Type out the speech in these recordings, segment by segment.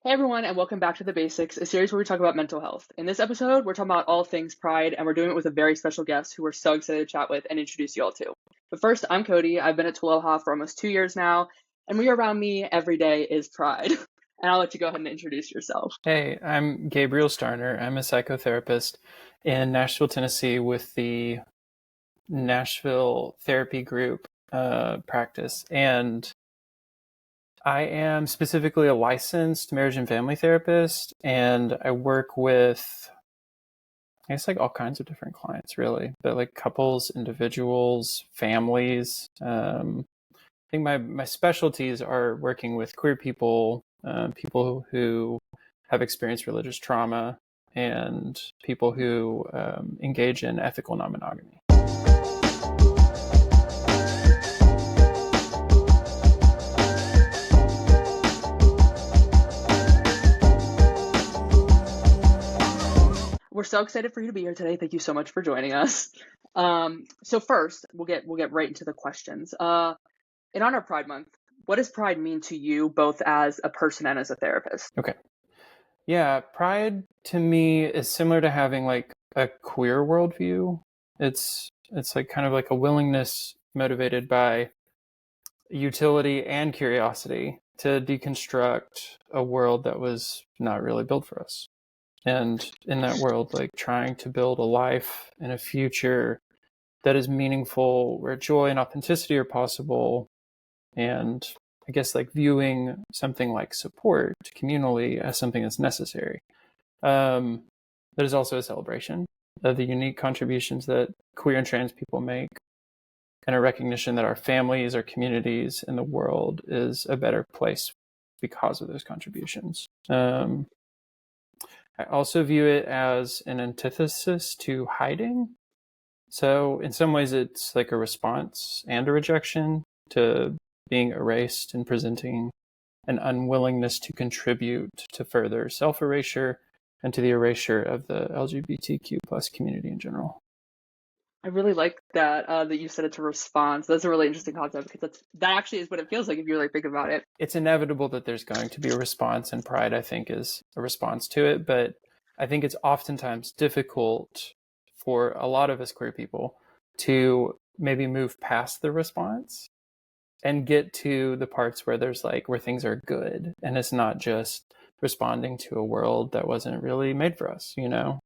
Hey everyone, and welcome back to The Basics, a series where we talk about mental health. In this episode, we're talking about all things pride, and we're doing it with a very special guest who we're so excited to chat with and introduce you all to. But first, I'm Cody. I've been at Tualaha for almost 2 years now, and we around me every day is pride. And I'll let you go ahead and introduce yourself. Hey, I'm Gabriel Starner. I'm a psychotherapist in Nashville, Tennessee with the Nashville Therapy Group practice. And I am specifically a licensed marriage and family therapist. And I work with, I guess, like all kinds of different clients, really, but like couples, individuals, families. I think my specialties are working with queer people, people who have experienced religious trauma, and people who engage in ethical non-monogamy. We're so excited for you to be here today. Thank you so much for joining us. So first, we'll get right into the questions. In honor of Pride Month, what does pride mean to you, both as a person and as a therapist? Okay. Yeah, pride to me is similar to having like a queer worldview. It's like kind of like a willingness motivated by utility and curiosity to deconstruct a world that was not really built for us. And in that world, like trying to build a life and a future that is meaningful, where joy and authenticity are possible. And I guess like viewing something like support communally as something that's necessary. That is also a celebration of the unique contributions that queer and trans people make, and a recognition that our families, our communities, and the world is a better place because of those contributions. I also view it as an antithesis to hiding. So in some ways, it's like a response and a rejection to being erased and presenting an unwillingness to contribute to further self-erasure and to the erasure of the LGBTQ plus community in general. I really like that you said it's a response. That's a really interesting concept because that actually is what it feels like if you really think about it. It's inevitable that there's going to be a response, and pride, I think, is a response to it. But I think it's oftentimes difficult for a lot of us queer people to maybe move past the response and get to the parts where there's like where things are good, and it's not just responding to a world that wasn't really made for us, you know?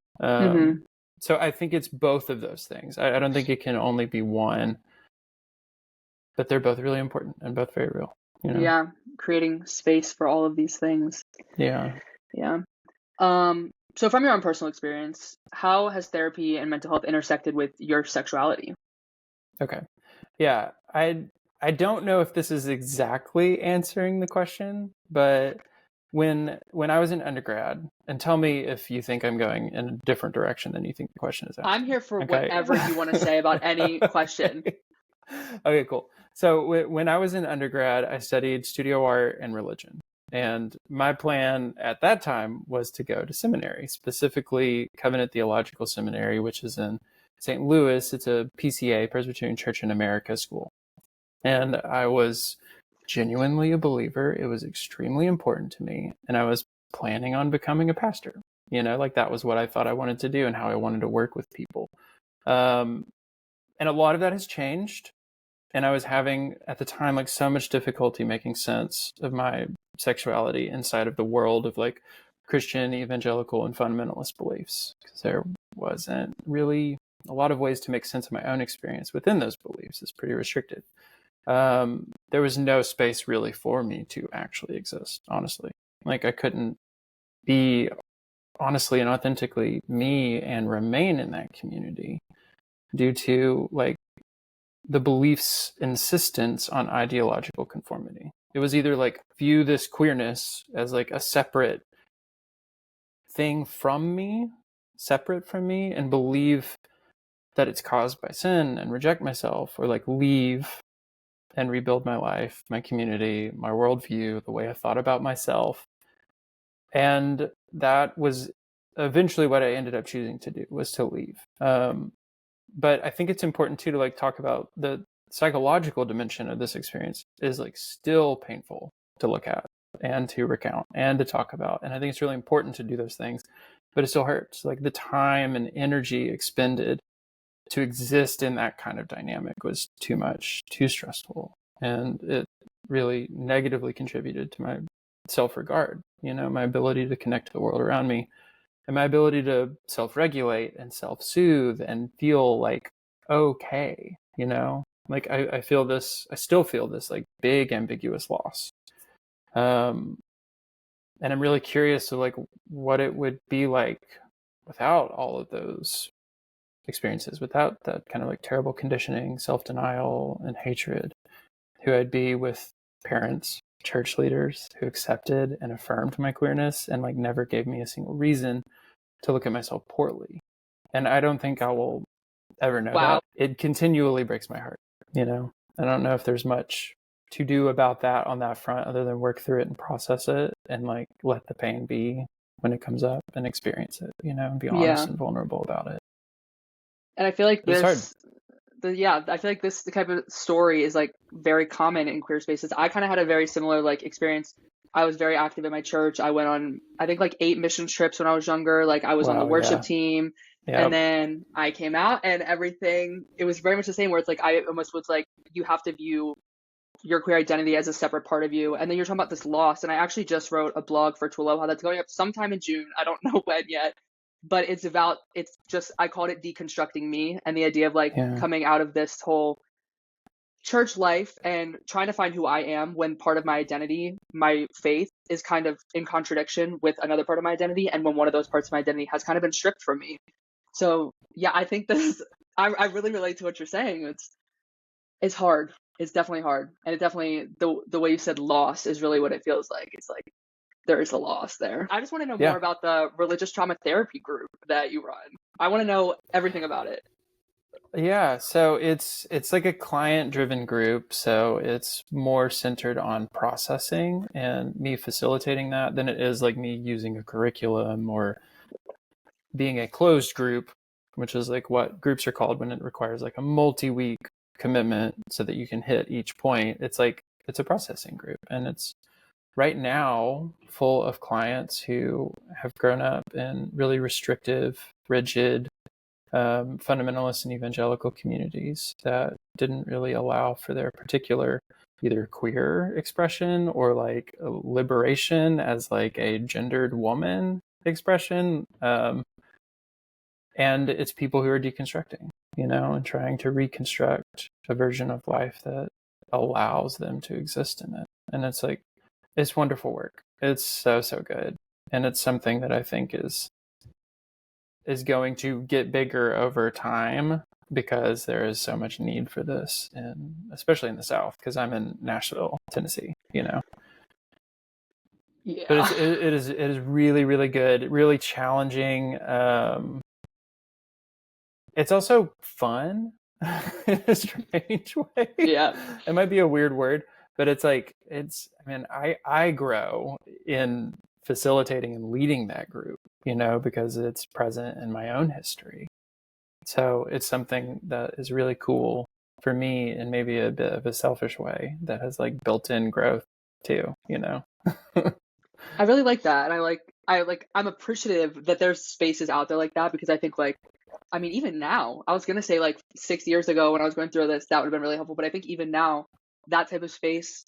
So I think it's both of those things. I don't think it can only be one, but they're both really important and both very real, you know? Yeah, creating space for all of these things. Yeah. Yeah. So from your own personal experience, how has therapy and mental health intersected with your sexuality? Okay. Yeah. I don't know if this is exactly answering the question, but when I was in undergrad, and tell me if you think I'm going in a different direction than you think the question is asking. I'm here for Okay. whatever you want to say about any question. Okay, cool. So when I was in undergrad, I studied studio art and religion. And my plan at that time was to go to seminary, specifically Covenant Theological Seminary, which is in St. Louis. It's a PCA, Presbyterian Church in America school. And I was genuinely a believer. It was extremely important to me. And I was planning on becoming a pastor. You know, like that was what I thought I wanted to do and how I wanted to work with people. And a lot of that has changed. And I was having, at the time, like so much difficulty making sense of my sexuality inside of the world of like Christian, evangelical, and fundamentalist beliefs. Because there wasn't really a lot of ways to make sense of my own experience within those beliefs. It's pretty restricted. There was no space really for me to actually exist, honestly. Like I couldn't be honestly and authentically me and remain in that community due to like the belief's insistence on ideological conformity. It was either like view this queerness as like a separate thing from me, separate from me, and believe that it's caused by sin and reject myself, or like leave and rebuild my life, my community, my worldview, the way I thought about myself. And that was eventually what I ended up choosing to do, was to leave. But I think it's important too to like talk about the psychological dimension of this experience is like still painful to look at. and to recount and to talk about. And I think it's really important to do those things, but it still hurts. Like the time and energy expended to exist in that kind of dynamic was too much, too stressful. And it really negatively contributed to my self-regard, my ability to connect to the world around me and my ability to self-regulate and self-soothe and feel like okay, like I still feel this like big ambiguous loss. And I'm really curious to like what it would be like without all of those experiences, without that kind of like terrible conditioning, self-denial, and hatred, who I'd be with parents, church leaders who accepted and affirmed my queerness and like never gave me a single reason to look at myself poorly. And I don't think I will ever know that. It continually breaks my heart, I don't know if there's much to do about that on that front other than work through it and process it and like let the pain be when it comes up and experience it, and be honest and vulnerable about it. And I feel like I feel like this type of story is like very common in queer spaces. I kind of had a very similar like experience. I was very active in my church. I went on, I think like 8 mission trips when I was younger. Like I was on the worship team. Yep. And then I came out and everything, it was very much the same where it's like, I almost was like, you have to view your queer identity as a separate part of you. And then you're talking about this loss. And I actually just wrote a blog for Twaloha that's going up sometime in June. I don't know when yet, but it's just, I called it Deconstructing Me, and the idea of like coming out of this whole church life and trying to find who I am when part of my identity, my faith, is kind of in contradiction with another part of my identity. And when one of those parts of my identity has kind of been stripped from me. So yeah, I think I really relate to what you're saying. It's hard. It's definitely hard. And it definitely, the way you said loss is really what it feels like. It's like, there is a loss there. I just want to know more about the religious trauma therapy group that you run. I want to know everything about it. Yeah, so it's like a client-driven group, so it's more centered on processing and me facilitating that than it is like me using a curriculum or being a closed group, which is like what groups are called when it requires like a multi-week commitment so that you can hit each point. It's like it's a processing group, and it's right now full of clients who have grown up in really restrictive, rigid, fundamentalist and evangelical communities that didn't really allow for their particular either queer expression or like liberation as like a gendered woman expression. And it's people who are deconstructing, and trying to reconstruct a version of life that allows them to exist in it. And it's like, it's wonderful work. It's so good. And it's something that I think is going to get bigger over time because there is so much need for this, and especially in the South, because I'm in Nashville, Tennessee, Yeah. But it is really, really good, really challenging. It's also fun in a strange way. Yeah. It might be a weird word, but it's like, I grow in facilitating and leading that group, because it's present in my own history. So it's something that is really cool for me in maybe a bit of a selfish way that has like built-in growth too, I really like that. And I'm appreciative that there's spaces out there like that, because I think even now, I was going to say like 6 years ago when I was going through this, that would have been really helpful. But I think even now, that type of space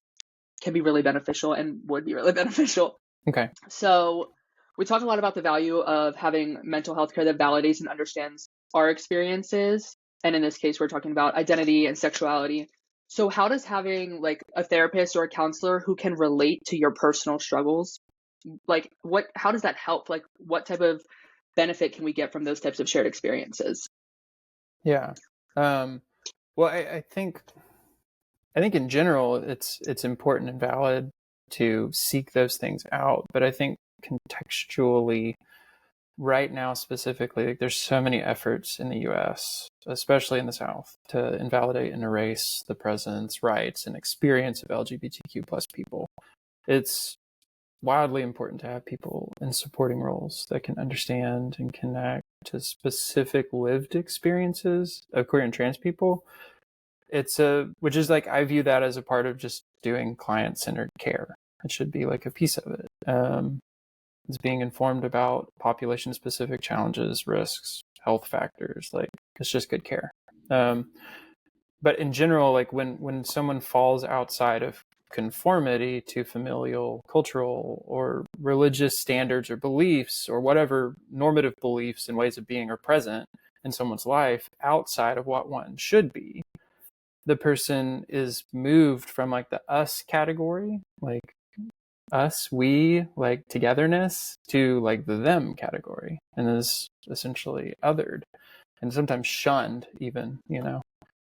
can be really beneficial and would be really beneficial. Okay. So we talked a lot about the value of having mental health care that validates and understands our experiences. And in this case, we're talking about identity and sexuality. So how does having like a therapist or a counselor who can relate to your personal struggles, like how does that help? Like what type of benefit can we get from those types of shared experiences? Yeah. Well, I think in general, it's important and valid to seek those things out. But I think contextually, right now specifically, like, there's so many efforts in the U.S., especially in the South, to invalidate and erase the presence, rights, and experience of LGBTQ plus people. It's wildly important to have people in supporting roles that can understand and connect to specific lived experiences of queer and trans people. Which is like, I view that as a part of just doing client-centered care, It should be like a piece of it. It's being informed about population specific challenges, risks, health factors. Like, it's just good care. But in general, like when someone falls outside of conformity to familial, cultural, or religious standards or beliefs, or whatever normative beliefs and ways of being are present in someone's life outside of what one should be, the person is moved from like the us category, like us, we, like togetherness, to like the them category, and is essentially othered and sometimes shunned even,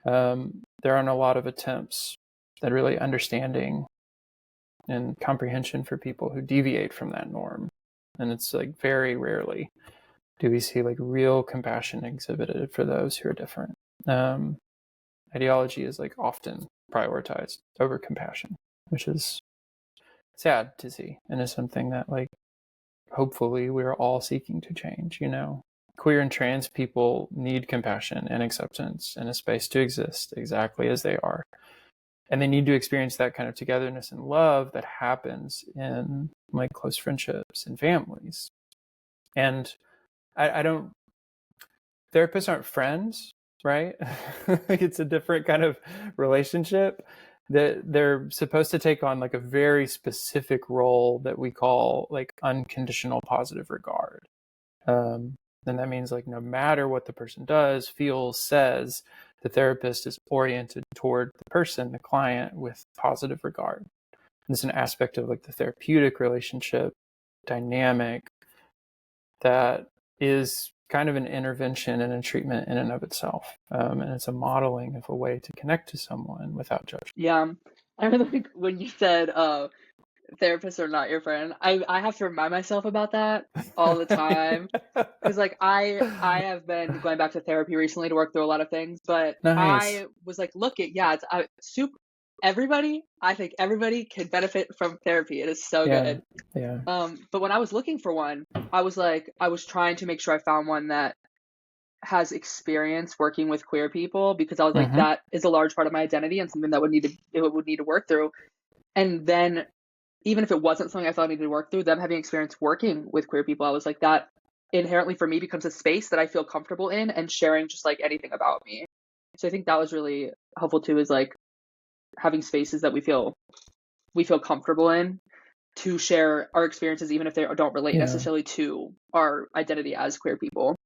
there aren't a lot of attempts at really understanding and comprehension for people who deviate from that norm. And it's like very rarely do we see like real compassion exhibited for those who are different. Ideology is like often prioritized over compassion, which is sad to see, and is something that like hopefully we're all seeking to change. Queer and trans people need compassion and acceptance and a space to exist exactly as they are, and they need to experience that kind of togetherness and love that happens in like close friendships and families. And I don't, therapists aren't friends, right? It's a different kind of relationship that they're supposed to take on like a very specific role that we call like unconditional positive regard. And that means like no matter what the person does, feels, says, the therapist is oriented toward the person, the client, with positive regard. And it's an aspect of like the therapeutic relationship dynamic that is kind of an intervention and a treatment in and of itself. And it's a modeling of a way to connect to someone without judgment. Yeah. I really think when you said therapists are not your friend, I have to remind myself about that all the time. Because like I have been going back to therapy recently to work through a lot of things, but Nice. I was like, it's super. I think everybody can benefit from therapy. It is so good. Yeah. But when I was looking for one, I was trying to make sure I found one that has experience working with queer people, because I was like, that is a large part of my identity and something that it would need to work through. And then even if it wasn't something I thought I needed to work through, them having experience working with queer people, I was like, that inherently for me becomes a space that I feel comfortable in and sharing just like anything about me. So I think that was really helpful too, is like having spaces that we feel comfortable in to share our experiences, even if they don't relate necessarily to our identity as queer people.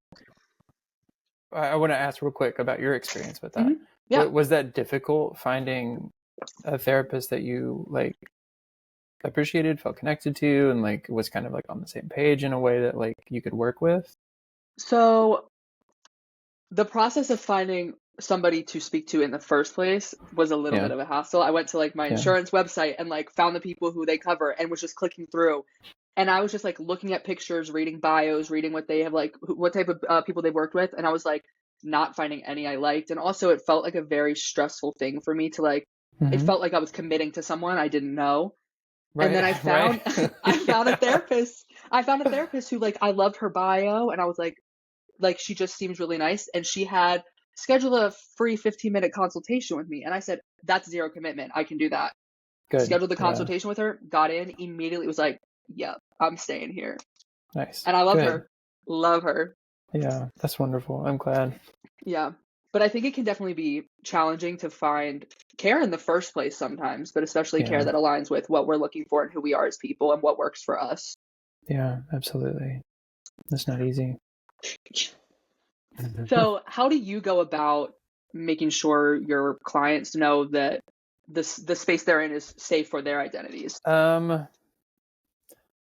I want to ask real quick about your experience with that. Yeah. Was that difficult, finding a therapist that you like appreciated, felt connected to, and like was kind of like on the same page in a way that like you could work with? So the process of finding somebody to speak to in the first place was a little bit of a hassle. I went to like my insurance website and like found the people who they cover and was just clicking through. And I was just like looking at pictures, reading bios, reading what they have, like what type of people they've worked with. And I was like not finding any I liked. And also it felt like a very stressful thing for me to like, it felt like I was committing to someone I didn't know. Right, and then I found, I found a therapist who like, I loved her bio, and I was like she just seems really nice. And she had scheduled a free 15-minute consultation with me. And I said, that's zero commitment. I can do that. Good. Scheduled the consultation with her, got in, immediately was like, yeah, I'm staying here. Nice. And I love her. Love her. Yeah, that's wonderful. I'm glad. Yeah. But I think it can definitely be challenging to find care in the first place sometimes, but especially care that aligns with what we're looking for and who we are as people and what works for us. Yeah, absolutely. It's not easy. So how do you go about making sure your clients know that the space they're in is safe for their identities?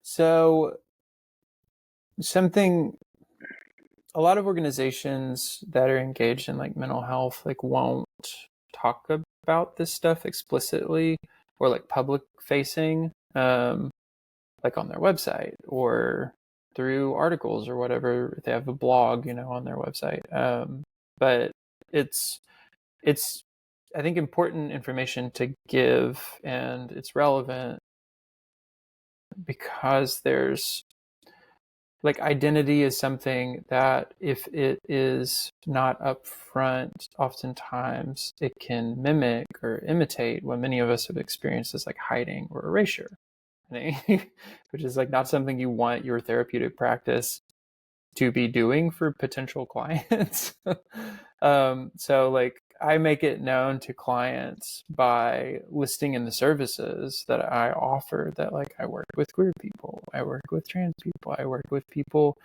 So a lot of organizations that are engaged in like mental health like won't talk about this stuff explicitly or like public facing, like on their website or through articles or whatever. If they have a blog, on their website. But it's I think important information to give, and it's relevant because there's like identity is something that if it is not upfront, oftentimes it can mimic or imitate what many of us have experienced as like hiding or erasure. which is like not something you want your therapeutic practice to be doing for potential clients. So like I make it known to clients by listing in the services that I offer that like I work with queer people, I work with trans people, I work with people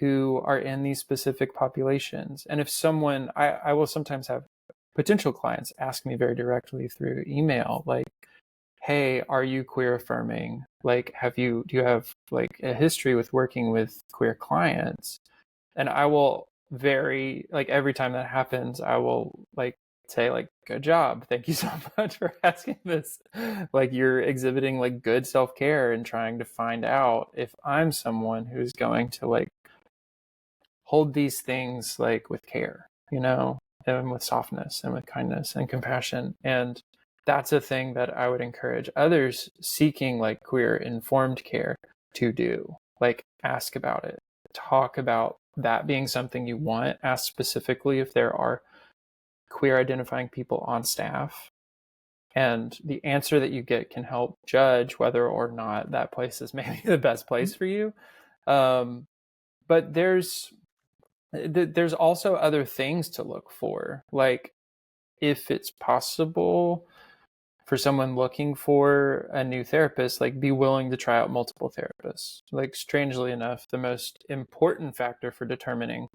who are in these specific populations. And if someone, I will sometimes have potential clients ask me very directly through email, like, hey, are you queer affirming? Like, do you have like a history with working with queer clients? And I will like every time that happens, I will like say like, good job. Thank you so much for asking this. Like you're exhibiting like good self-care and trying to find out if I'm someone who's going to like hold these things like with care, and with softness and with kindness and compassion. And that's a thing that I would encourage others seeking like queer informed care to do. Like ask about it, talk about that being something you want, ask specifically if there are queer identifying people on staff. And the answer that you get can help judge whether or not that place is maybe the best place for you. But there's also other things to look for. Like if it's possible for someone looking for a new therapist, like be willing to try out multiple therapists. Like strangely enough, the most important factor for determining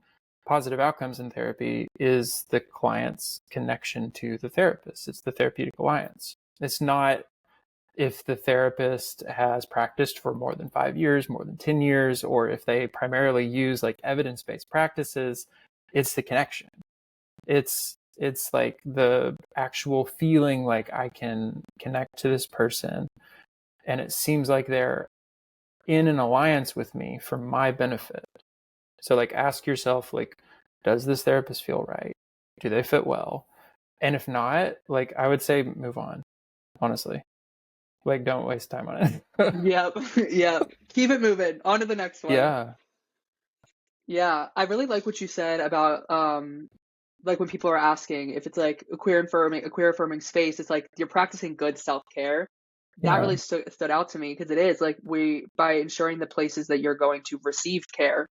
positive outcomes in therapy is the client's connection to the therapist. It's the therapeutic alliance. It's not if the therapist has practiced for more than 5 years, more than 10 years, or if they primarily use like evidence-based practices. It's the connection. It's like the actual feeling like I can connect to this person and it seems like they're in an alliance with me for my benefit. So like ask yourself, like, does this therapist feel right? Do they fit well? And if not, like I would say move on, honestly. Like don't waste time on it. Yep. Yep. Keep it moving. On to the next one. Yeah. Yeah. I really like what you said about like when people are asking if it's like a queer affirming space, it's like you're practicing good self-care. That really stood out to me because it is like by ensuring the places that you're going to receive care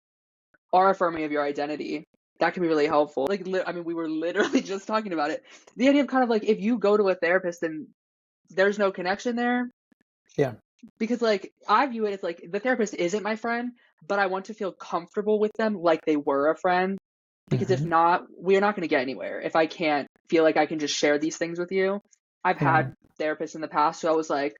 are affirming of your identity, that can be really helpful. Like, I mean, we were literally just talking about it. The idea of kind of like if you go to a therapist and there's no connection there. Yeah. Because like I view it as like the therapist isn't my friend, but I want to feel comfortable with them like they were a friend. Because if not, we're not going to get anywhere. If I can't feel like I can just share these things with you. I've had therapists in the past who I was like,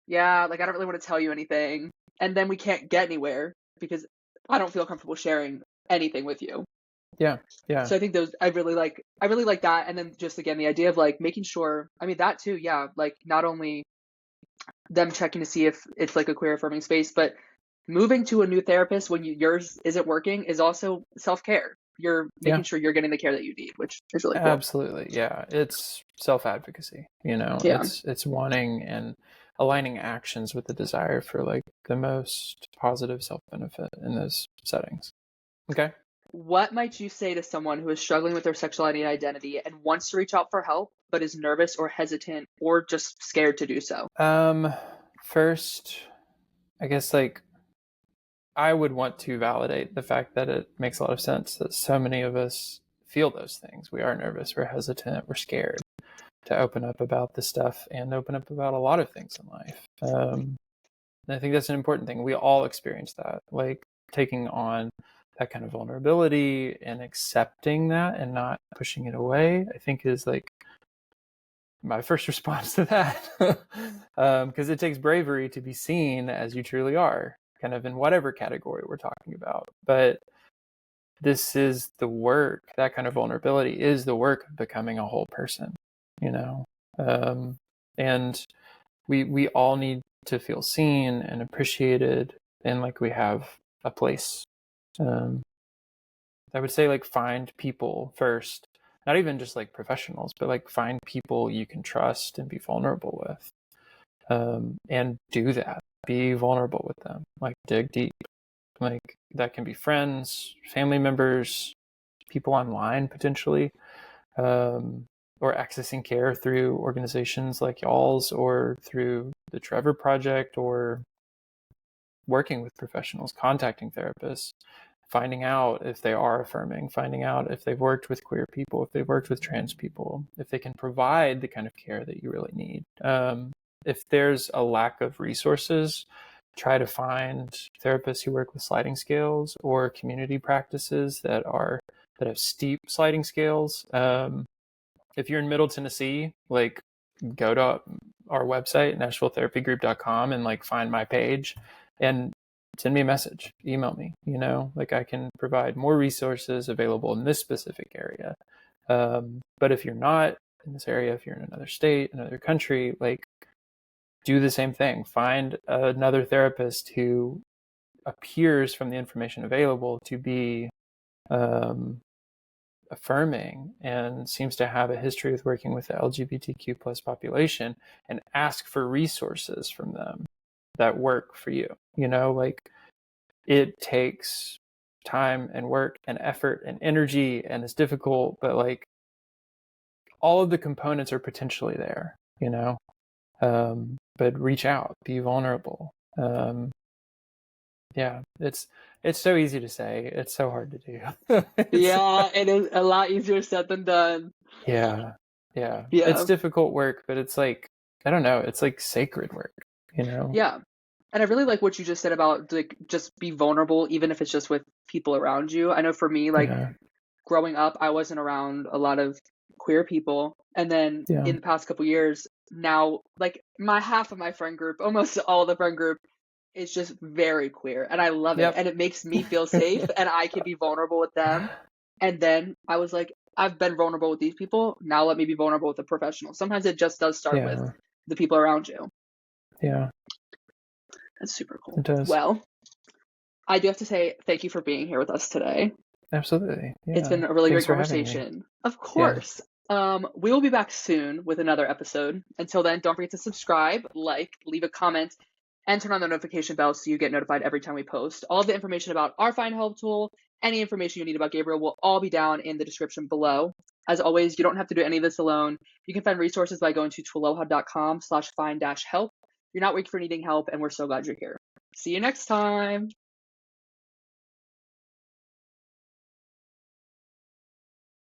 yeah, like I don't really want to tell you anything. And then we can't get anywhere because I don't feel comfortable sharing anything with you. Yeah. Yeah. So I think I really like that. And then just again, the idea of like making sure, I mean, that too, yeah, like not only them checking to see if it's like a queer affirming space, but moving to a new therapist when yours isn't working is also self-care. You're making sure you're getting the care that you need, which is really cool. Absolutely. Yeah. It's self-advocacy, it's wanting and aligning actions with the desire for like the most positive self-benefit in those settings. Okay. What might you say to someone who is struggling with their sexuality and identity and wants to reach out for help, but is nervous or hesitant or just scared to do so? First, I guess like I would want to validate the fact that it makes a lot of sense that so many of us feel those things. We are nervous, we're hesitant, we're scared to open up about this stuff and open up about a lot of things in life. And I think that's an important thing. We all experience that, like taking on that kind of vulnerability and accepting that and not pushing it away, I think is like my first response to that. Because it takes bravery to be seen as you truly are, kind of in whatever category we're talking about. But this is the work, that kind of vulnerability is the work of becoming a whole person, and we all need to feel seen and appreciated and like we have a place. I would say like find people first, not even just like professionals, but like find people you can trust and be vulnerable with, and do that. Be vulnerable with them, like dig deep. Like that can be friends, family members, people online potentially, or or accessing care through organizations like y'all's or through the Trevor Project, or working with professionals, contacting therapists, finding out if they are affirming, finding out if they've worked with queer people, if they've worked with trans people, if they can provide the kind of care that you really need. If there's a lack of resources, try to find therapists who work with sliding scales or community practices that have steep sliding scales. If you're in Middle Tennessee, like, go to our website, NashvilleTherapyGroup.com, and like find my page and send me a message, email me, like I can provide more resources available in this specific area. But if you're not in this area, if you're in another state, another country, like, do the same thing. Find another therapist who appears from the information available to be affirming and seems to have a history with working with the LGBTQ plus population, and ask for resources from them that work for you. Like, it takes time and work and effort and energy, and it's difficult, but like, all of the components are potentially there, but reach out, be vulnerable. Yeah, it's so easy to say, it's so hard to do. Yeah, it is a lot easier said than done. Yeah. It's difficult work, but it's like, I don't know, it's like sacred work, Yeah. And I really like what you just said about, like, just be vulnerable, even if it's just with people around you. I know for me, like, growing up, I wasn't around a lot of queer people. And then in the past couple years, now, like, half of my friend group, almost all the friend group, is just very queer. And I love it. And it makes me feel safe and I can be vulnerable with them. And then I was like, I've been vulnerable with these people. Now let me be vulnerable with a professional. Sometimes it just does start with the people around you. Yeah. That's super cool. It does. Well, I do have to say thank you for being here with us today. Absolutely. Yeah. It's been a really great conversation. Of course. Yeah. We will be back soon with another episode. Until then, don't forget to subscribe, leave a comment, and turn on the notification bell so you get notified every time we post. All of the information about our Find Help tool, any information you need about Gabriel, will all be down in the description below. As always, you don't have to do any of this alone. You can find resources by going to twaloha.com/find-help. You're not weak for needing help, and we're so glad you're here. See you next time.